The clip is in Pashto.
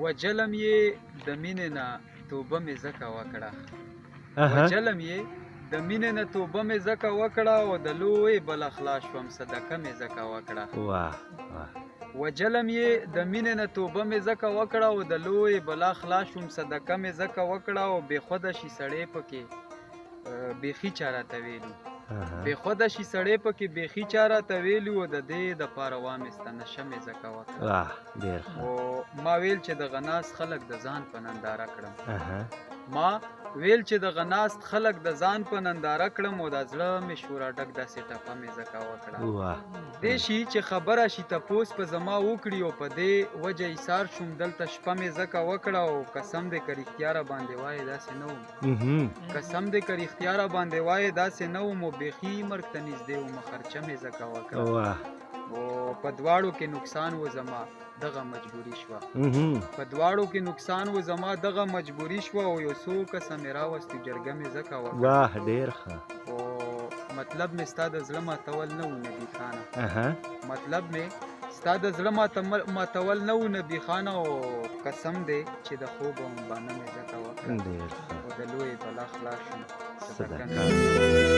وجلم یې د مینې نه توبه مې ځکه وکړه وجلم یې د مینې نه توبه مې ځکه وکړه او د لوی بله خلاص شوم صدقه مې ځکه وکړه وجلم یې د مینې نه توبه مې ځکه وکړه او د لوی بلا خلاص شوم صدقه مې ځکه وکړه او بې خوده شي سړی پکې بیخي چا راته ویلي بې خوده شي سړی پکې بیخي چا راته ویلي و د دې دپاره وامېسته نشه مې ځکه وکړه او ما ویل چې دغه ناست خلک د ځان په ننداره کړم ما ویل چې دغه ناست خلک د ځان په ننداره کړم او د زړه مې شوره ډک داسې ټپه مې ځکه وکړه دې شي چې خبره شي تپوس په زما وکړي او په دې وجه ایثار شوم دلته شپه مې ځکه وکړه او قسم دې که رښتیا را باندې وایې داسې نه وم قسم دې که رښتیا را باندې وایې داسې نه وم او بیخي مرګ ته نږدې وم خرچه مې ځکه وکړه او په دواړو کې نقصان و زما دغه مجبوري شوه په دواړو کې نقصان و زما دغه مجبوري شوه او یو څو کسه مې راوستي جرګه مې ځکه وکړه ډېر ښه او مطلب مې ستا د زړه ماتول نه و نبي خانه مطلب مې ستا د زړه ماتول نه و نبي خانه او قسم دی چې د خوب او بانه مې ځکه وکړه او د لوی بلا خلاص شوم صدقه